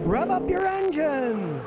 Rev up your engines!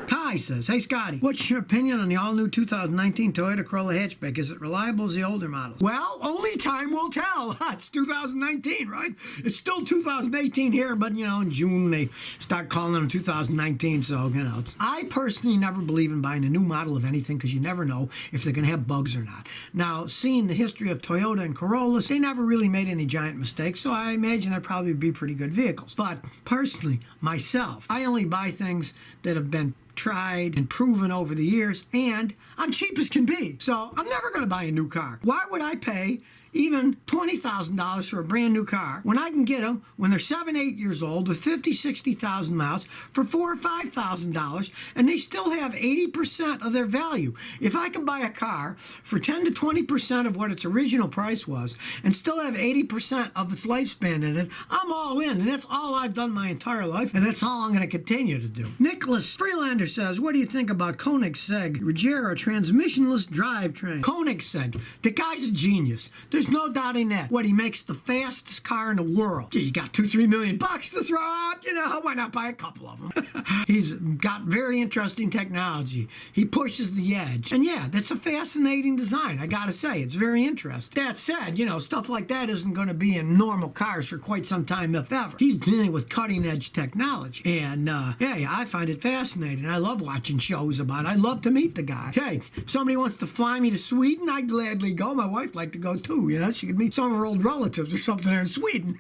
Kai says, hey Scotty, what's your opinion on the all-new 2019 Toyota Corolla Hatchback? Is it reliable as the older models? Well, only time will tell. It's 2019, right? It's still 2018 here, but in June they start calling them 2019, so I personally never believe in buying a new model of anything because you never know if they're going to have bugs or not. Now, seeing the history of Toyota and Corollas, they never really made any giant mistakes, so I imagine they'd probably be pretty good vehicles. But personally, myself, I only buy things that have been tried and proven over the years, and I'm cheap as can be. So I'm never going to buy a new car. Why would I pay even $20,000 for a brand new car when I can get them when they're 7, 8 years old with 50, 60,000 miles for $4,000 or $5,000, and they still have 80% of their value? If I can buy a car for 10 to 20% of what its original price was and still have 80% of its lifespan in it, I'm all in, and that's all I've done my entire life, and that's all I'm going to continue to do. Nicholas Freelander says, what do you think about Koenigsegg Regera transmissionless drivetrain? Koenigsegg, the guy's a genius. There's no doubting that. What, he makes the fastest car in the world. Gee, you got $2-3 million to throw out, why not buy a couple of them? He's got very interesting technology. He pushes the edge. And yeah, that's a fascinating design, I gotta say. It's very interesting. That said, stuff like that isn't going to be in normal cars for quite some time, if ever. He's dealing with cutting edge technology. And yeah, I find it fascinating. I love watching shows about it. I love to meet the guy. Hey, if somebody wants to fly me to Sweden, I'd gladly go. My wife like to go too. She could meet some of her old relatives or something there in Sweden.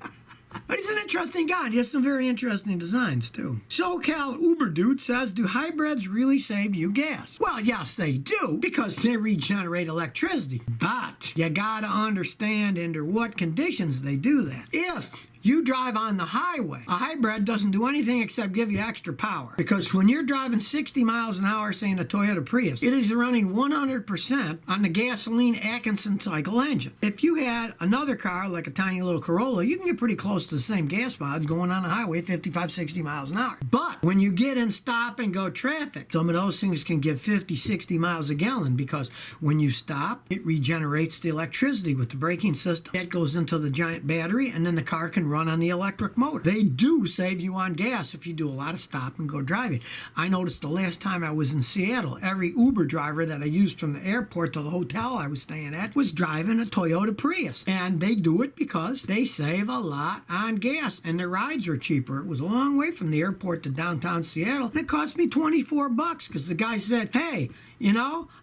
But he's an interesting guy. He has some very interesting designs, too. SoCal Uber Dude says, do hybrids really save you gas? Well, yes, they do, because they regenerate electricity. But you gotta understand under what conditions they do that. If you drive on the highway, a hybrid doesn't do anything except give you extra power. Because when you're driving 60 miles an hour, say in a Toyota Prius, it is running 100% on the gasoline Atkinson cycle engine. If you had another car, like a tiny little Corolla, you can get pretty close to the same gas mileage going on the highway, 55, 60 miles an hour. But when you get in stop and go traffic, some of those things can get 50, 60 miles a gallon, because when you stop, it regenerates the electricity with the braking system. That goes into the giant battery, and then the car can run on the electric motor. They do save you on gas if you do a lot of stop and go driving. I noticed the last time I was in Seattle, every Uber driver that I used from the airport to the hotel I was staying at was driving a Toyota Prius. And they do it because they save a lot on gas, and their rides are cheaper. It was a long way from the airport to downtown Seattle, and it cost me $24 because the guy said, hey,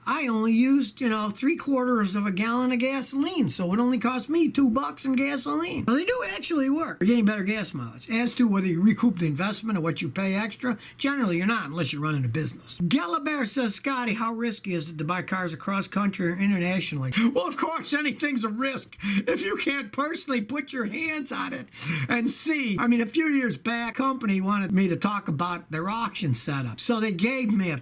I only used, 3/4 of a gallon of gasoline, so it only cost me $2 in gasoline. Well, they do actually work. You're getting better gas mileage. As to whether you recoup the investment or what you pay extra, generally you're not, unless you're running a business. Galabear says, Scotty, how risky is it to buy cars across country or internationally? Well, of course, anything's a risk if you can't personally put your hands on it and see. I mean, a few years back, a company wanted me to talk about their auction setup, so they gave me a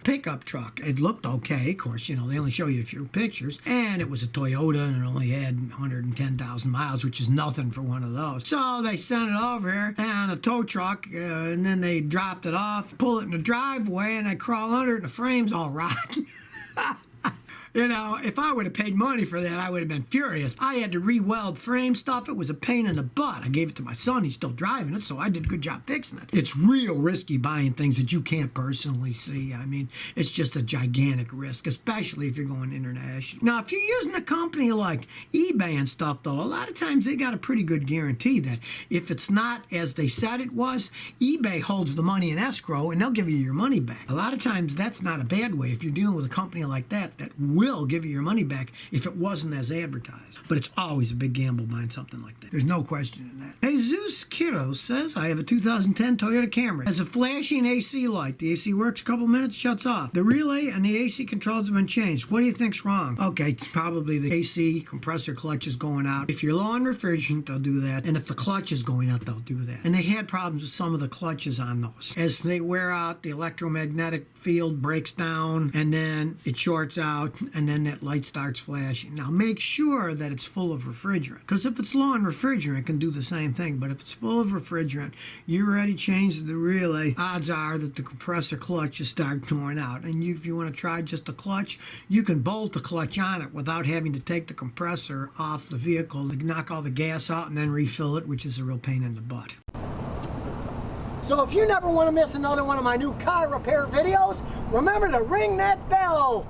pickup truck. It looked okay, of course, they only show you a few pictures, and it was a Toyota, and it only had 110,000 miles, which is nothing for one of those. So they sent it over here, and a tow truck, and then they dropped it off, pull it in the driveway, and I crawl under it, and the frame's all rotten. If I would have paid money for that, I would have been furious. I had to re-weld frame stuff. It was a pain in the butt. I gave it to my son. He's still driving it, so I did a good job fixing it. It's real risky buying things that you can't personally see. I mean, it's just a gigantic risk, especially if you're going international. Now, if you're using a company like eBay and stuff, though, a lot of times they got a pretty good guarantee that if it's not as they said it was, eBay holds the money in escrow, and they'll give you your money back. A lot of times, that's not a bad way if you're dealing with a company like that will give you your money back if it wasn't as advertised. But it's always a big gamble buying something like that. There's no question in that. Jesus Kiddo says, I have a 2010 Toyota Camry. It has a flashing AC light. The AC works a couple minutes, shuts off. The relay and the AC controls have been changed. What do you think's wrong? Okay, it's probably the AC compressor clutch is going out. If you're low on refrigerant, they'll do that. And if the clutch is going out, they'll do that. And they had problems with some of the clutches on those. As they wear out, the electromagnetic field breaks down, and then it shorts out, and then that light starts flashing. Now make sure that it's full of refrigerant, because if it's low on refrigerant, it can do the same thing. But if it's full of refrigerant, you already changed the relay, odds are that the compressor clutch is start torn out. And if you want to try just the clutch, you can bolt the clutch on it without having to take the compressor off the vehicle to knock all the gas out and then refill it, which is a real pain in the butt. So if you never want to miss another one of my new car repair videos, remember to ring that bell.